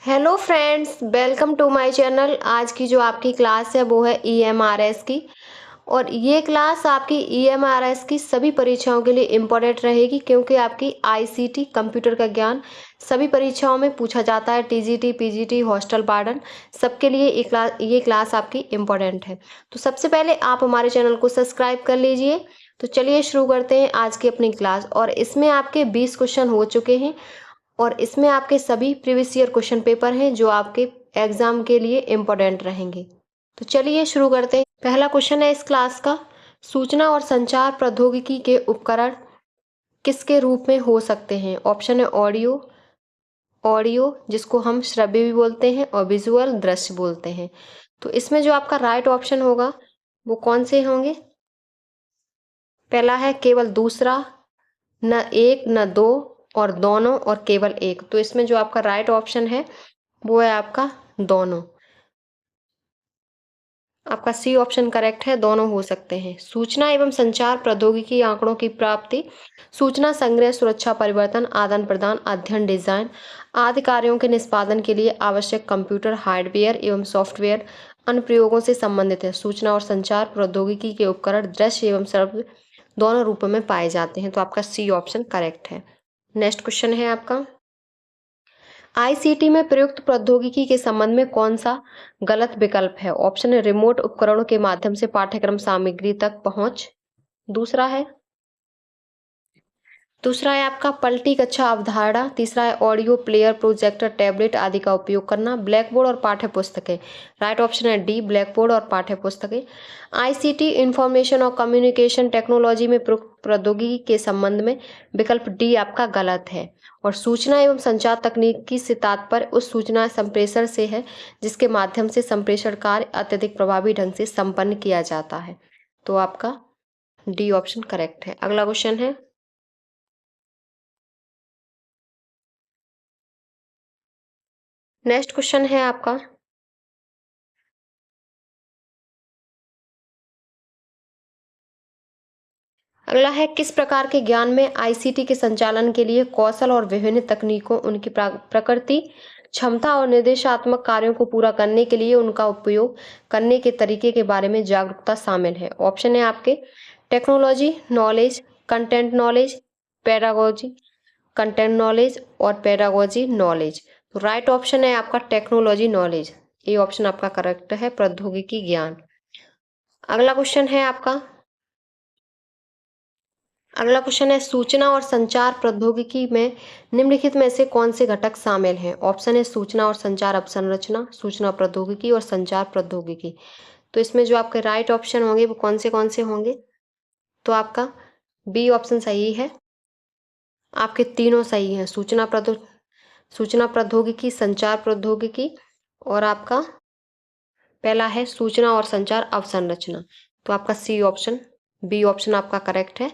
Hello friends, welcome to my channel. आज की जो आपकी क्लास है वो है ईएमआरएस की। और ये क्लास आपकी ईएमआरएस की सभी परीक्षाओं के लिए इम्पोर्टेंट रहेगी, क्योंकि आपकी आईसीटी कंप्यूटर का ज्ञान सभी परीक्षाओं में पूछा जाता है। टीजीटी, पीजीटी, हॉस्टल वार्डन सबके लिए ये क्लास आपकी इम्पोर्टेंट है। तो सबसे पहले आप हमारे चैनल को सब्सक्राइब कर लीजिए। तो चलिए शुरू करते हैं आज की अपनी क्लास। और इसमें आपके 20 क्वेश्चन हो चुके हैं और इसमें आपके सभी प्रीवियस ईयर क्वेश्चन पेपर हैं जो आपके एग्जाम के लिए इम्पोर्टेंट रहेंगे। तो चलिए शुरू करते हैं। पहला क्वेश्चन है इस क्लास का, सूचना और संचार प्रौद्योगिकी के उपकरण किसके रूप में हो सकते हैं। ऑप्शन है ऑडियो, ऑडियो जिसको हम श्रव्य भी बोलते हैं, और विजुअल दृश्य बोलते हैं। तो इसमें जो आपका राइट ऑप्शन होगा वो कौन से होंगे। पहला है केवल दूसरा, न एक न दो, और दोनों, और केवल एक। तो इसमें जो आपका राइट ऑप्शन है वो है आपका दोनों। आपका सी ऑप्शन करेक्ट है, दोनों हो सकते हैं। सूचना एवं संचार प्रौद्योगिकी आंकड़ों की प्राप्ति, सूचना संग्रह, सुरक्षा, परिवर्तन, आदान प्रदान, अध्ययन, डिजाइन आदि कार्यों के निष्पादन के लिए आवश्यक कंप्यूटर हार्डवेयर एवं सॉफ्टवेयर अनुप्रयोगों से संबंधित है। सूचना और संचार प्रौद्योगिकी के उपकरण दृश्य एवं श्रव्य दोनों रूपों में पाए जाते हैं। तो आपका सी ऑप्शन करेक्ट है। नेक्स्ट क्वेश्चन है आपका, आईसीटी में प्रयुक्त प्रौद्योगिकी के संबंध में कौन सा गलत विकल्प है। ऑप्शन है रिमोट उपकरणों के माध्यम से पाठ्यक्रम सामग्री तक पहुंच। दूसरा है आपका पलटी कक्षा अवधारणा। तीसरा है ऑडियो प्लेयर, प्रोजेक्टर, टैबलेट आदि का उपयोग करना। ब्लैक बोर्ड और पाठ्य पुस्तकें। राइट ऑप्शन है डी, ब्लैक बोर्ड और पाठ्य पुस्तकें। आईसीटी इंफॉर्मेशन और कम्युनिकेशन टेक्नोलॉजी में प्रौद्योगिकी के संबंध में विकल्प डी आपका गलत है। और सूचना एवं संचार तकनीकी से तात्पर्य उस सूचना संप्रेषण से है जिसके माध्यम से संप्रेषण कार्य अत्यधिक प्रभावी ढंग से संपन्न किया जाता है। तो आपका डी ऑप्शन करेक्ट है। अगला क्वेश्चन है, नेक्स्ट क्वेश्चन है आपका, अगला है किस प्रकार के ज्ञान में आईसीटी के संचालन के लिए कौशल और विभिन्न तकनीकों, उनकी प्रकृति, क्षमता और निर्देशात्मक कार्यों को पूरा करने के लिए उनका उपयोग करने के तरीके के बारे में जागरूकता शामिल है। ऑप्शन है आपके technology knowledge, content knowledge, pedagogy, content knowledge और पेडागोजी नॉलेज। तो राइट ऑप्शन है आपका टेक्नोलॉजी नॉलेज। ये ऑप्शन आपका करेक्ट है, प्रौद्योगिकी ज्ञान। अगला क्वेश्चन है आपका, अगला क्वेश्चन है सूचना और संचार प्रौद्योगिकी में निम्नलिखित में से कौन से घटक शामिल हैं। ऑप्शन है सूचना और संचार अवसंरचना, सूचना प्रौद्योगिकी और संचार प्रौद्योगिकी। तो इसमें जो आपके राइट ऑप्शन होंगे वो कौन से होंगे। तो आपका बी ऑप्शन सही है। आपके तीनों सही हैं, सूचना प्रौद्योगिकी, संचार प्रौद्योगिकी, और आपका पहला है सूचना और संचार अवसंरचना। तो आपका सी ऑप्शन, बी ऑप्शन आपका करेक्ट है।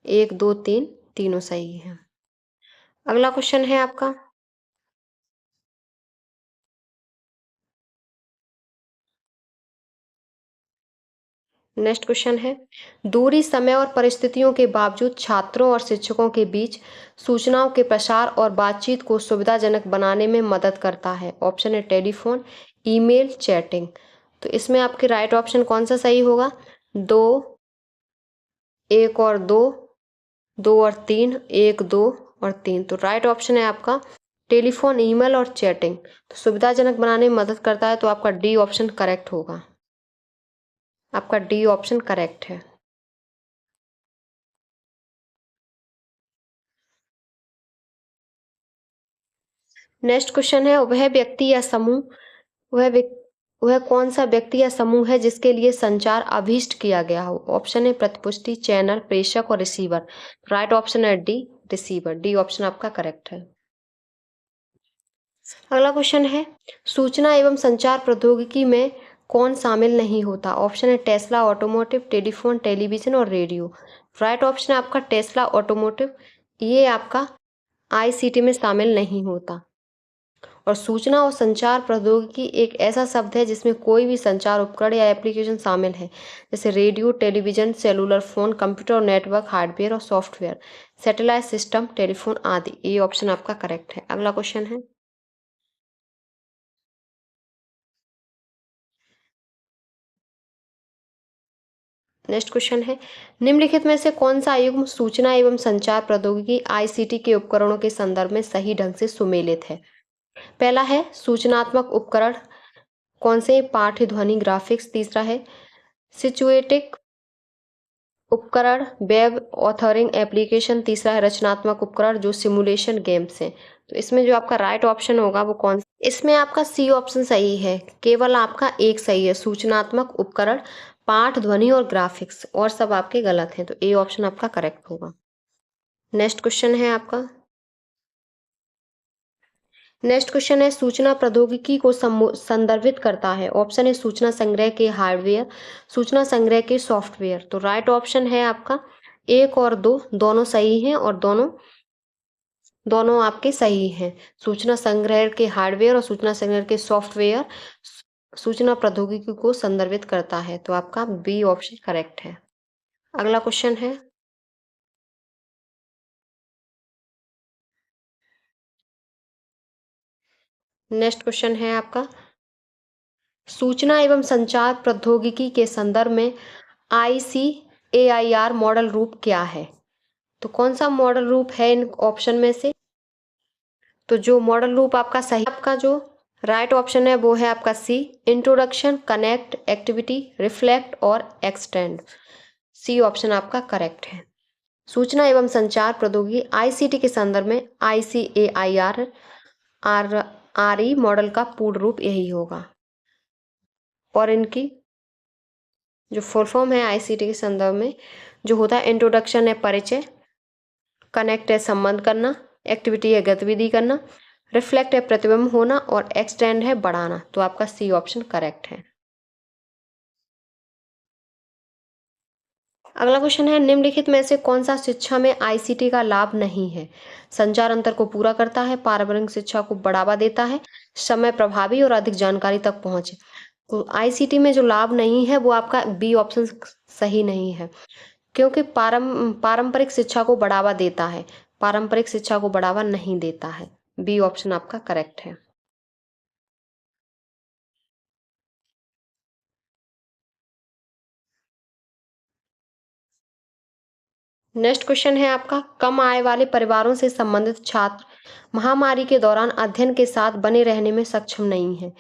1 2 3 तीनों सही है। अगला क्वेश्चन है आपका, नेक्स्ट क्वेश्चन है दूरी, समय और परिस्थितियों के बावजूद छात्रों और शिक्षकों के बीच सूचनाओं के प्रसार और बातचीत को सुविधाजनक बनाने में मदद करता है। ऑप्शन है टेलीफोन, ईमेल, चैटिंग। तो इसमें आपके राइट ऑप्शन कौन सा सही होगा। 2, 1 और 2, 2 और 3, 1 2 और 3। तो राइट ऑप्शन है आपका टेलीफोन, ईमेल और चैटिंग। तो सुविधाजनक बनाने में मदद करता है। तो आपका डी ऑप्शन करेक्ट होगा। आपका डी ऑप्शन करेक्ट है। नेक्स्ट क्वेश्चन है वह व्यक्ति या समूह, वह व्यक- वह कौन सा व्यक्ति या समूह है जिसके लिए संचार अभीष्ट किया गया हो। ऑप्शन है प्रतिपुष्टि, चैनल, प्रेषक और रिसीवर। राइट ऑप्शन है डी, रिसीवर। डी ऑप्शन आपका करेक्ट है। अगला क्वेश्चन है सूचना एवं संचार प्रौद्योगिकी में कौन शामिल नहीं होता। ऑप्शन है टेस्ला ऑटोमोटिव, टेलीफोन, टेलीविजन और रेडियो। राइट ऑप्शन है आपका टेस्ला ऑटोमोटिव। ये आपका आईसीटी में शामिल नहीं होता। और सूचना और संचार प्रौद्योगिकी एक ऐसा शब्द है जिसमें कोई भी संचार उपकरण या एप्लीकेशन शामिल है, जैसे radio, television, cellular phone, computer और नेटवर्क हार्डवेयर और सॉफ्टवेयर। सैटेलाइट सिस्टम, टेलीफोन आदि। ये ऑप्शन आपका करेक्ट है। अगला क्वेश्चन है, नेक्स्ट क्वेश्चन है, निम्नलिखित में से कौन सा युग्म सूचना एवं संचार प्रौद्योगिकी आईसीटी के उपकरणों के संदर्भ में सही ढंग से सुमेलित है? पहला है सूचनात्मक उपकरण, कौन से? पाठ्य ध्वनि ग्राफिक्स। तीसरा है सिचुएटिक उपकरण, वेब ऑथरिंग एप्लीकेशन। तीसरा है रचनात्मक उपकरण, जो सिमुलेशन गेम्स हैं। तो इसमें जो आपका राइट ऑप्शन होगा वो कौन? इसमें आपका सी ऑप्शन सही है, केवल आपका एक सही है, सूचनात्मक उपकरण, पाठ ध्वनि और ग्राफिक्स, और सब आपके गलत हैं। तो ए ऑप्शन आपका करेक्ट होगा। नेक्स्ट क्वेश्चन है आपका, नेक्स्ट क्वेश्चन है, सूचना प्रौद्योगिकी को संदर्भित करता है। ऑप्शन है सूचना संग्रह के हार्डवेयर, सूचना संग्रह के सॉफ्टवेयर। तो राइट ऑप्शन है आपका एक और दो, दोनों सही हैं, और दोनों दोनों आपके सही हैं। सूचना संग्रह के हार्डवेयर और सूचना संग्रह के सॉफ्टवेयर सूचना प्रौद्योगिकी को संदर्भित करता है। तो आपका बी ऑप्शन करेक्ट है। अगला क्वेश्चन है, नेक्स्ट क्वेश्चन है आपका, सूचना एवं संचार प्रौद्योगिकी के संदर्भ में ICAIR मॉडल रूप क्या है? तो कौन सा मॉडल रूप है इन ऑप्शन में से? तो जो मॉडल रूप आपका सही, आपका जो राइट ऑप्शन है वो है आपका सी, इंट्रोडक्शन, कनेक्ट, एक्टिविटी, रिफ्लेक्ट और एक्सटेंड। सी ऑप्शन आपका करेक्ट है। सूचना एवं संचार प्रौद्योगिकी आईसीटी के संदर्भ में ICAIR RE मॉडल का पूर्ण रूप यही होगा, और इनकी जो फुल फॉर्म है आईसीटी के संदर्भ में जो होता है, इंट्रोडक्शन है परिचय, कनेक्ट है संबंध करना, एक्टिविटी है गतिविधि करना, रिफ्लेक्ट है प्रतिबिंब होना, और एक्सटेंड है बढ़ाना। तो आपका सी ऑप्शन करेक्ट है। अगला क्वेश्चन है, निम्नलिखित में से कौन सा शिक्षा में आईसीटी का लाभ नहीं है? संचार अंतर को पूरा करता है, पारंपरिक शिक्षा को बढ़ावा देता है, समय प्रभावी और अधिक जानकारी तक पहुंचे। तो आईसीटी में जो लाभ नहीं है वो आपका बी ऑप्शन सही नहीं है, क्योंकि पारंपरिक शिक्षा को बढ़ावा देता है, पारंपरिक शिक्षा को बढ़ावा नहीं देता है। बी ऑप्शन आपका करेक्ट है। नेक्स्ट क्वेश्चन है आपका, कम आय वाले परिवारों से संबंधित छात्र महामारी के दौरान अध्ययन के साथ बने रहने में सक्षम नहीं है,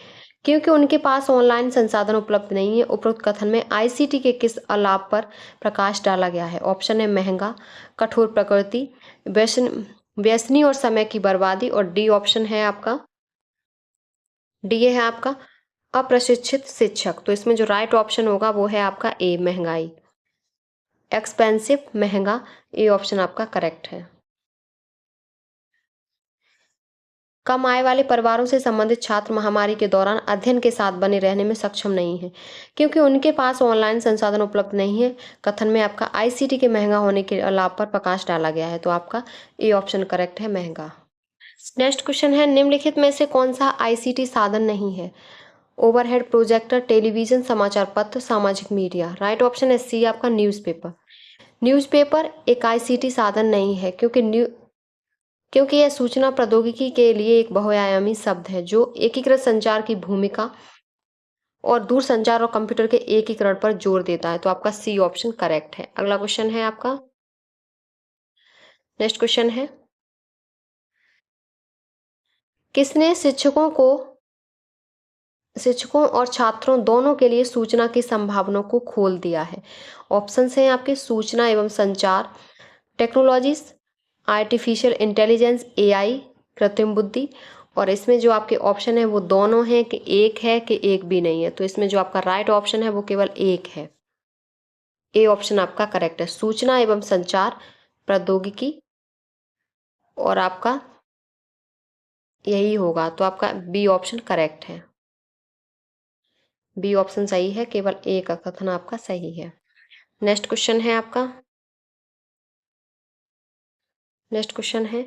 क्योंकि उनके पास ऑनलाइन संसाधन उपलब्ध नहीं है। उपरोक्त कथन में आईसीटी के किस अलाप पर प्रकाश डाला गया है? ऑप्शन है महंगा, कठोर प्रकृति, व्यसनी और समय की बर्बादी, और डी ऑप्शन है आपका, डी है आपका अप्रशिक्षित शिक्षक। तो इसमें जो राइट ऑप्शन होगा वो है आपका ए, महंगाई, एक्सपेंसिव, महंगा। ए ऑप्शन आपका करेक्ट है। कम आय वाले परिवारों से संबंधित छात्र महामारी के दौरान अध्ययन के साथ बने रहने में सक्षम नहीं है, क्योंकि उनके पास ऑनलाइन संसाधन उपलब्ध नहीं है। कथन में आपका आईसीटी के महंगा होने के लाभ पर प्रकाश डाला गया है। तो आपका ए ऑप्शन करेक्ट है, महंगा। नेक्स्ट क्वेश्चन है, निम्नलिखित में से कौन सा आईसीटी साधन नहीं है? ओवरहेड प्रोजेक्टर, टेलीविजन, समाचार पत्र, सामाजिक मीडिया। राइट ऑप्शन है सी आपका न्यूज़पेपर। न्यूज़पेपर एक आईसीटी साधन नहीं है, क्योंकि यह सूचना प्रौद्योगिकी के लिए एक बहुआयामी शब्द है जो एकीकृत संचार की भूमिका और दूर संचार और कंप्यूटर के एकीकरण पर जोर देता है। तो आपका सी ऑप्शन करेक्ट है। अगला क्वेश्चन है आपका, नेक्स्ट क्वेश्चन है, किसने शिक्षकों और छात्रों दोनों के लिए सूचना की संभावनाओं को खोल दिया है? ऑप्शन हैं आपके, सूचना एवं संचार टेक्नोलॉजीज, आर्टिफिशियल इंटेलिजेंस, एआई, कृत्रिम बुद्धि, और इसमें जो आपके ऑप्शन है वो दोनों हैं कि एक है कि एक भी नहीं है। तो इसमें जो आपका राइट ऑप्शन है वो केवल एक है। ए ऑप्शन आपका करेक्ट है, सूचना एवं संचार प्रौद्योगिकी, और आपका यही होगा। तो आपका बी ऑप्शन करेक्ट है। बी ऑप्शन सही है, केवल ए का कथन आपका सही है। नेक्स्ट क्वेश्चन है आपका, नेक्स्ट क्वेश्चन है,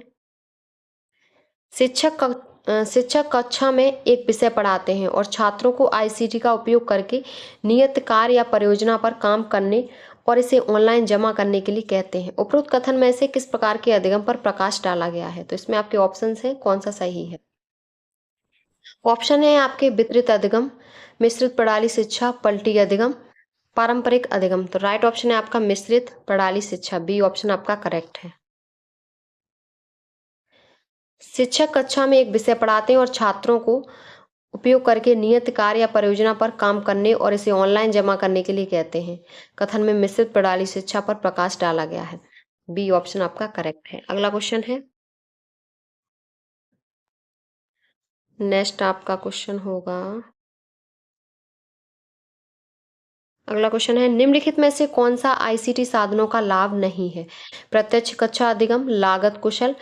शिक्षक कक्षा में एक विषय पढ़ाते हैं और छात्रों को आईसीटी का उपयोग करके नियत कार्य या परियोजना पर काम करने और इसे ऑनलाइन जमा करने के लिए कहते हैं। उपरोक्त कथन में से किस प्रकार के अधिगम पर प्रकाश डाला गया है? तो इसमें आपके ऑप्शंस हैं, कौन सा सही है? ऑप्शन है आपके वितरित अधिगम, मिश्रित प्रणाली शिक्षा, पलटी अधिगम, पारंपरिक अधिगम। तो राइट ऑप्शन है आपका मिश्रित प्रणाली शिक्षा, बी ऑप्शन आपका करेक्ट है। शिक्षक कक्षा में एक विषय पढ़ाते हैं और छात्रों को उपयोग करके नियत कार्य या परियोजना पर काम करने और इसे ऑनलाइन जमा करने के लिए कहते हैं। कथन में मिश्रित प्रणाली शिक्षा पर प्रकाश डाला गया है, बी ऑप्शन आपका करेक्ट है। अगला क्वेश्चन है, नेक्स्ट आपका क्वेश्चन होगा, अगला क्वेश्चन है, निम्नलिखित में से कौन सा आईसीटी साधनों का लाभ नहीं है? प्रत्यक्ष कक्षा अधिगम, लागत कुशल,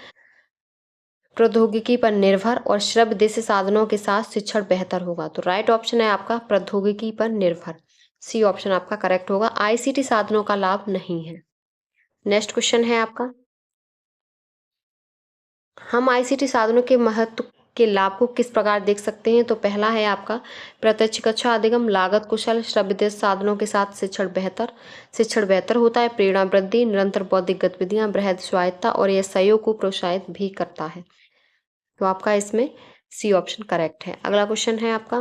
प्रौद्योगिकी पर निर्भर और श्रव्य दृश्य साधनों के साथ शिक्षण बेहतर होगा। तो राइट ऑप्शन है आपका प्रौद्योगिकी पर निर्भर, सी ऑप्शन आपका करेक्ट होगा। आईसीटी साधनों का लाभ नहीं है। नेक्स्ट क्वेश्चन है आपका, हम आईसीटी साधनों के महत्व के लाभ को किस प्रकार देख सकते हैं? तो पहला है आपका प्रत्यक्ष कक्षा अधिगम, लागत कुशल, श्रव्य साधनों के साथ शिक्षण बेहतर होता है, प्रेरणा वृद्धि, निरंतर बौद्धिक गतिविधियां, बृहद स्वायत्ता और यह सहयोग को प्रोत्साहित भी करता है। तो आपका इसमें सी ऑप्शन करेक्ट है। अगला क्वेश्चन है आपका,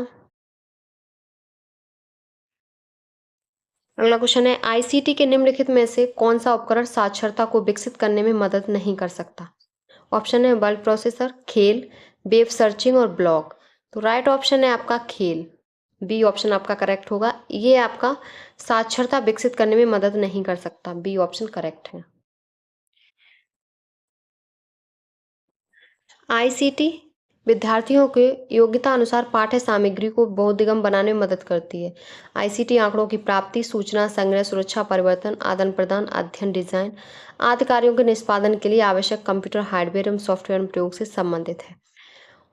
अगला क्वेश्चन है, आईसीटी के निम्नलिखित में से कौन सा उपकरण साक्षरता को विकसित करने में मदद नहीं कर सकता? ऑप्शन है वर्ड प्रोसेसर, खेल, वेब सर्चिंग और ब्लॉग। तो राइट ऑप्शन है आपका खेल, बी ऑप्शन आपका करेक्ट होगा। ये आपका साक्षरता विकसित करने में मदद नहीं कर सकता, बी ऑप्शन करेक्ट है। आईसीटी विद्यार्थियों के योग्यता अनुसार पाठ्य सामग्री को बहुदिगम बनाने में मदद करती है। आईसीटी आंकड़ों की प्राप्ति, सूचना संग्रह, सुरक्षा, परिवर्तन, आदान प्रदान, अध्ययन, डिजाइन आदि कार्यों के निष्पादन के लिए आवश्यक कंप्यूटर हार्डवेयर एवं सॉफ्टवेयर प्रयोग से संबंधित है।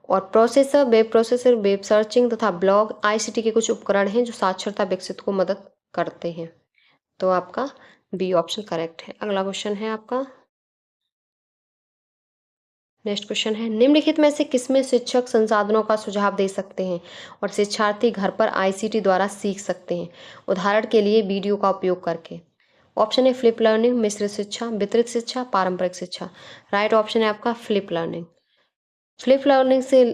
और प्रोसेसर, वेब सर्चिंग तथा ब्लॉग आईसीटी के कुछ उपकरण हैं जो साक्षरता विकसित को मदद करते हैं। तो आपका बी ऑप्शन करेक्ट है। अगला क्वेश्चन है आपका, नेक्स्ट क्वेश्चन है, निम्नलिखित में से किसमें शिक्षक संसाधनों का सुझाव दे सकते हैं और शिक्षार्थी घर पर आईसीटी द्वारा सीख सकते हैं? उदाहरण के लिए वीडियो का उपयोग करके। ऑप्शन है फ्लिप लर्निंग, मिश्रित शिक्षा, वितरित शिक्षा, पारंपरिक शिक्षा। राइट ऑप्शन है आपका फ्लिप लर्निंग। फ्लिप लर्निंग से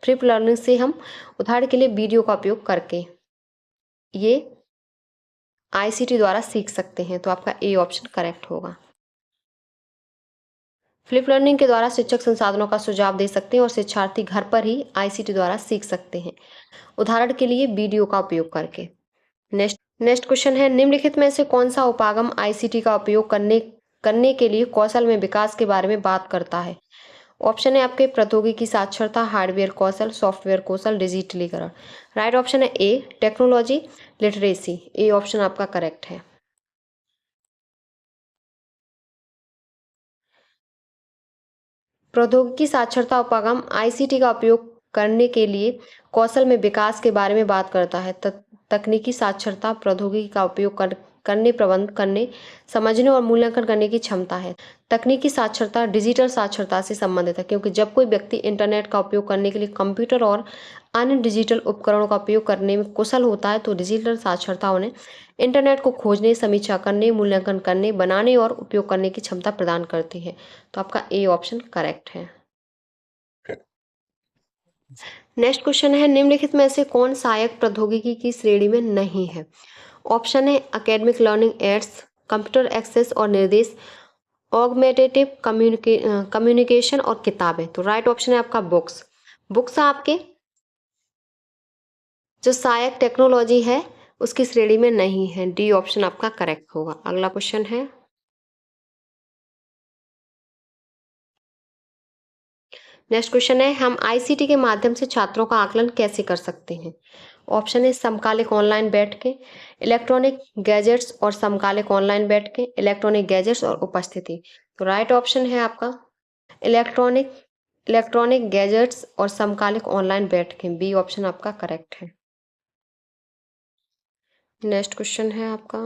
फ्लिप लर्निंग से हम उदाहरण के लिए वीडियो का उपयोग करके ये आईसीटी द्वारा सीख सकते हैं। तो आपका ए ऑप्शन करेक्ट होगा। फ्लिप लर्निंग के द्वारा शिक्षक संसाधनों का सुझाव दे सकते हैं और शिक्षार्थी घर पर ही आईसीटी द्वारा सीख सकते हैं, उदाहरण के लिए वीडियो का उपयोग करके। नेक्स्ट क्वेश्चन है, निम्नलिखित में से कौन सा उपागम आईसीटी का उपयोग करने के लिए कौशल में विकास के बारे में बात करता है? ऑप्शन है आपके प्रौद्योगिकी साक्षरता, हार्डवेयर कौशल, सॉफ्टवेयर कौशल, डिजिटलीकरण। राइट ऑप्शन है ए टेक्नोलॉजी लिटरेसी, ए ऑप्शन आपका करेक्ट है। प्रौद्योगिकी साक्षरता उपागम आईसीटी का उपयोग करने के लिए कौशल में विकास के बारे में बात करता है। तकनीकी साक्षरता प्रौद्योगिकी का उपयोग करने, प्रबंध करने, समझने और मूल्यांकन करने की क्षमता है। तकनीकी साक्षरता डिजिटल साक्षरता से संबंधित है, क्योंकि जब कोई व्यक्ति इंटरनेट का उपयोग करने के लिए कंप्यूटर और अन्य डिजिटल उपकरणों का उपयोग करने में कुशल होता है तो डिजिटल साक्षरता उन्हें इंटरनेट को खोजने, समीक्षा करने, मूल्यांकन करने, बनाने और उपयोग करने की क्षमता प्रदान करती है। तो आपका ए ऑप्शन करेक्ट है। नेक्स्ट क्वेश्चन है, निम्नलिखित में से कौन सहायक प्रौद्योगिकी की श्रेणी में नहीं है? ऑप्शन है academic learning aids, computer access और निर्देश, ऑगमेंटेटिव कम्युनिकेशन और किताबें। तो राइट ऑप्शन है आपका बुक्स आपके जो सहायक टेक्नोलॉजी है उसकी श्रेणी में नहीं है, डी ऑप्शन आपका करेक्ट होगा। अगला क्वेश्चन है, नेक्स्ट क्वेश्चन है, हम आईसीटी के माध्यम से छात्रों का आकलन कैसे कर सकते हैं? ऑप्शन है समकालिक ऑनलाइन बैठ के, इलेक्ट्रॉनिक गैजेट्स और समकालिक ऑनलाइन बैठ के, इलेक्ट्रॉनिक गैजेट्स और उपस्थिति। तो राइट ऑप्शन है आपका इलेक्ट्रॉनिक इलेक्ट्रॉनिक गैजेट्स और समकालिक ऑनलाइन बैठ के, बी ऑप्शन आपका करेक्ट है। नेक्स्ट क्वेश्चन है आपका,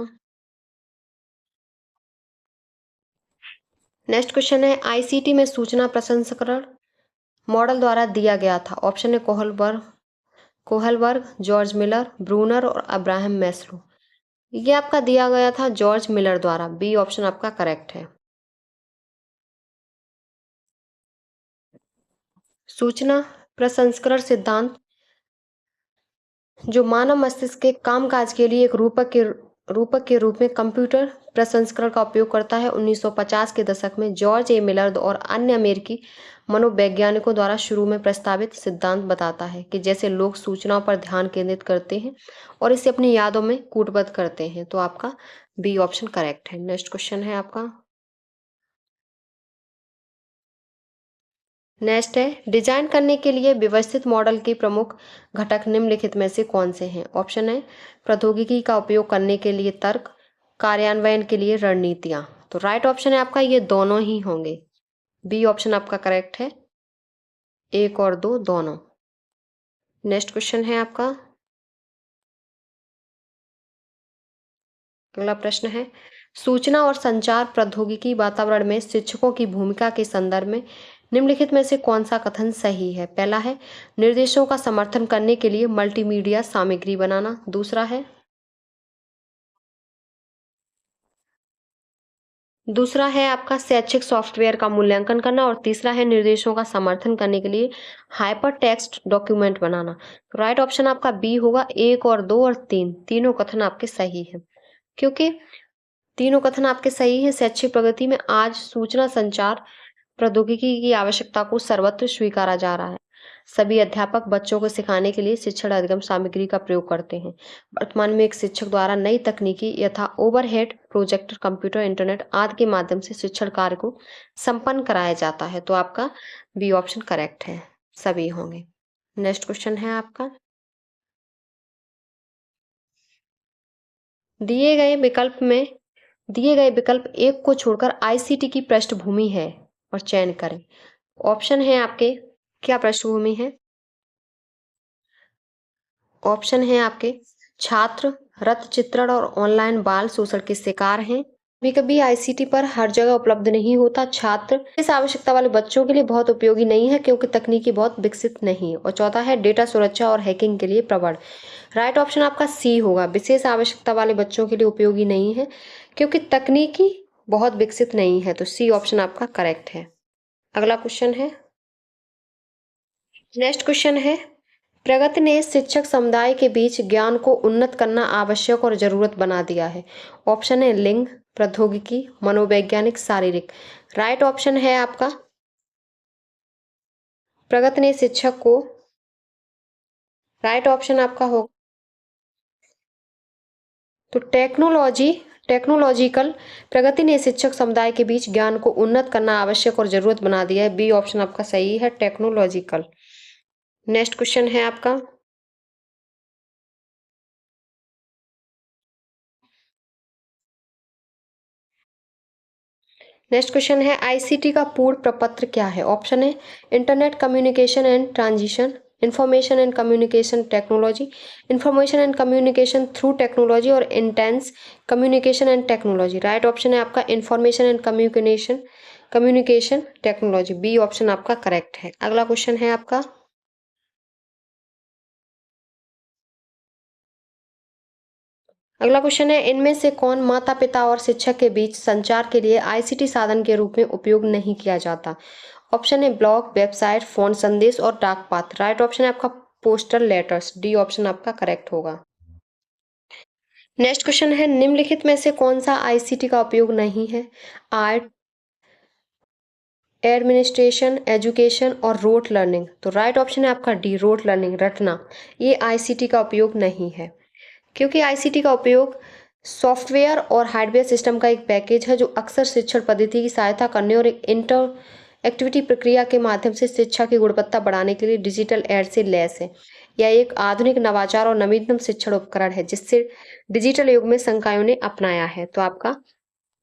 नेक्स्ट क्वेश्चन है, आईसीटी में सूचना प्रसंस्करण मॉडल द्वारा दिया गया था। ऑप्शन है कोहलबर्ग, जॉर्ज मिलर, ब्रूनर और अब्राहम मैस्लो। ये आपका दिया गया था जॉर्ज मिलर द्वारा। बी ऑप्शन आपका करेक्ट है। सूचना प्रसंस्करण सिद्धांत जो मानव मस्तिष्क के कामकाज के लिए एक रूपक के रूप में कंप्यूटर प्रसंस्करण का उपयोग करता है। 1950 के दशक में जॉर्ज ए मिलर और अन्य अमेरिकी मनोवैज्ञानिकों द्वारा शुरू में प्रस्तावित सिद्धांत बताता है कि जैसे लोग सूचनाओं पर ध्यान केंद्रित करते हैं और इसे अपनी यादों में कूटबद्ध करते हैं। तो आपका बी ऑप्शन करेक्ट है। नेक्स्ट क्वेश्चन है आपका। नेक्स्ट है, डिजाइन करने के लिए व्यवस्थित मॉडल के प्रमुख घटक निम्नलिखित में से कौन से हैं। ऑप्शन है प्रौद्योगिकी का उपयोग करने के लिए तर्क, कार्यान्वयन के लिए रणनीतियां। तो राइट ऑप्शन है आपका ये दोनों ही होंगे। बी ऑप्शन आपका करेक्ट है, एक और दो दोनों। नेक्स्ट क्वेश्चन है आपका। अगला प्रश्न है, सूचना और संचार प्रौद्योगिकी वातावरण में शिक्षकों की भूमिका के संदर्भ में निम्नलिखित में से कौन सा कथन सही है। पहला है निर्देशों का समर्थन करने के लिए मल्टीमीडिया सामग्री बनाना। दूसरा है आपका शैक्षिक सॉफ्टवेयर का मूल्यांकन करना। और तीसरा है निर्देशों का समर्थन करने के लिए हाइपर टेक्स्ट डॉक्यूमेंट बनाना। राइट ऑप्शन आपका बी होगा। एक और दो और तीन, तीनों कथन आपके सही है, क्योंकि तीनों कथन आपके सही हैं। शैक्षिक प्रगति में आज सूचना संचार प्रौद्योगिकी की आवश्यकता को सर्वत्र स्वीकारा जा रहा है। सभी अध्यापक बच्चों को सिखाने के लिए शिक्षण अधिगम सामग्री का प्रयोग करते हैं। वर्तमान में एक शिक्षक द्वारा नई तकनीकी यथा ओवरहेड प्रोजेक्टर, कंप्यूटर, इंटरनेट आदि के माध्यम से शिक्षण कार्य को संपन्न कराया जाता है। तो आपका बी ऑप्शन करेक्ट है, सभी होंगे। नेक्स्ट क्वेश्चन है आपका। दिए गए विकल्प में दिए गए विकल्प एक को छोड़कर आईसीटी की पृष्ठभूमि है और चयन करें। ऑप्शन है आपके, क्या पृष्ठभूमि है। ऑप्शन है आपके छात्र रथ चित्रण और ऑनलाइन बाल शोषण के शिकार हैं। कभी कभी आईसीटी पर हर जगह उपलब्ध नहीं होता। छात्र इस आवश्यकता वाले बच्चों के लिए बहुत उपयोगी नहीं है क्योंकि तकनीकी बहुत विकसित नहीं है। और चौथा है डेटा सुरक्षा और हैकिंग के लिए प्रबल। राइट ऑप्शन आपका सी होगा। विशेष आवश्यकता वाले बच्चों के लिए उपयोगी नहीं है क्योंकि तकनीकी बहुत विकसित नहीं है। तो सी ऑप्शन आपका करेक्ट है। अगला क्वेश्चन है, नेक्स्ट क्वेश्चन है, प्रगति ने शिक्षक समुदाय के बीच ज्ञान को उन्नत करना आवश्यक और जरूरत बना दिया है। ऑप्शन है लिंग, प्रौद्योगिकी, मनोवैज्ञानिक, शारीरिक। राइट ऑप्शन है आपका प्रगति ने शिक्षक को, राइट ऑप्शन आपका हो तो टेक्नोलॉजिकल प्रगति ने शिक्षक समुदाय के बीच ज्ञान को उन्नत करना आवश्यक और जरूरत बना दिया है। बी ऑप्शन आपका सही है, टेक्नोलॉजिकल। नेक्स्ट क्वेश्चन है आपका। नेक्स्ट क्वेश्चन है, आईसीटी का पूर्ण प्रपत्र क्या है। ऑप्शन है internet communication and transition, information and communication technology, information and communication through technology और intense communication and technology. Right option है आपका information and communication technology. B option आपका करेक्ट है। अगला क्वेश्चन है आपका। अगला क्वेश्चन है, इनमें से कौन माता पिता और शिक्षक के बीच संचार के लिए आईसीटी साधन के रूप में उपयोग नहीं किया जाता। ऑप्शन है ब्लॉग, वेबसाइट, फोन संदेश और डाक पात्र। राइट ऑप्शन है आपका पोस्टल लेटर्स। डी ऑप्शन आपका करेक्ट होगा। नेक्स्ट क्वेश्चन है, निम्नलिखित में से कौन सा आईसीटी का उपयोग नहीं है। आर्ट, एडमिनिस्ट्रेशन, एजुकेशन और रोट लर्निंग। तो राइट ऑप्शन है आपका डी, रोट लर्निंग, रटना। ये आईसीटी का उपयोग नहीं है क्योंकि आईसीटी का उपयोग सॉफ्टवेयर और हार्डवेयर सिस्टम का एक पैकेज है जो अक्सर शिक्षण पद्धति की सहायता करने और एक इंटर एक्टिविटी प्रक्रिया के माध्यम से शिक्षा की गुणवत्ता बढ़ाने के लिए डिजिटल एड से लैस है। यह एक आधुनिक नवाचार और नवीनतम शिक्षण उपकरण है जिससे डिजिटल युग में संकायों ने अपनाया है। तो आपका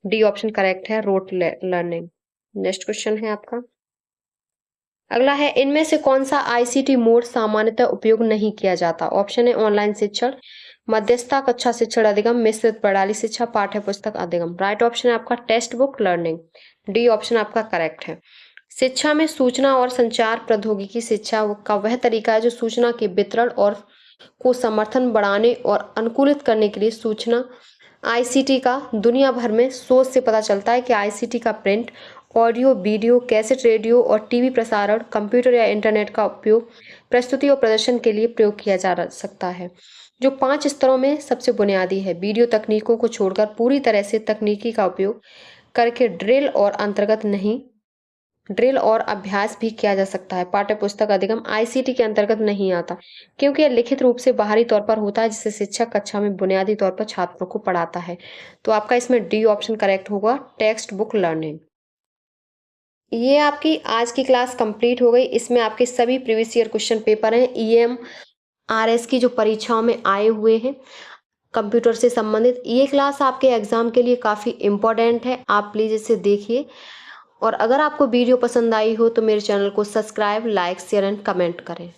डी ऑप्शन करेक्ट है, रोट लर्निंग। नेक्स्ट क्वेश्चन है आपका। अगला है, इनमें से कौन सा आईसीटी मोड सामान्यतः उपयोग नहीं किया जाता। ऑप्शन है ऑनलाइन शिक्षण, मध्यस्थता कक्षा शिक्षण अधिगम, मिश्रित प्रणाली शिक्षा, पाठ्य पुस्तक अधिगम। राइट ऑप्शन है आपका text book learning. D option आपका करेक्ट है। शिक्षा में सूचना और संचार प्रौद्योगिकी शिक्षा का वह तरीका है जो सूचना के वितरण और को समर्थन बढ़ाने और अनुकूलित करने के लिए सूचना आईसीटी का दुनिया भर में शोध से पता चलता है कि आईसीटी का print, audio, video, cassette, radio और टीवी प्रसारण, कंप्यूटर या इंटरनेट का उपयोग प्रस्तुति और प्रदर्शन के लिए प्रयोग किया जा सकता है, जो 5 स्तरों में सबसे बुनियादी है। वीडियो तकनीकों को छोड़कर पूरी तरह से तकनीकी का उपयोग करके ड्रिल और अभ्यास भी किया जा सकता है। पाठ्यपुस्तक अधिगम आईसीटी के अंतर्गत नहीं आता, क्योंकि यह लिखित रूप से बाहरी तौर पर होता है, जिसे शिक्षक कक्षा में बुनियादी तौर पर छात्रों को पढ़ाता है। तो आपका इसमें डी ऑप्शन करेक्ट होगा, टेक्स्ट बुक लर्निंग। ये आपकी आज की क्लास कंप्लीट हो गई। इसमें आपके सभी प्रीवियस ईयर क्वेश्चन पेपर हैं, ईएमआरएस की जो परीक्षाओं में आए हुए हैं कंप्यूटर से संबंधित। ये क्लास आपके एग्जाम के लिए काफ़ी इम्पोर्टेंट है, आप प्लीज़ इसे देखिए। और अगर आपको वीडियो पसंद आई हो तो मेरे चैनल को subscribe, like, share and comment करें।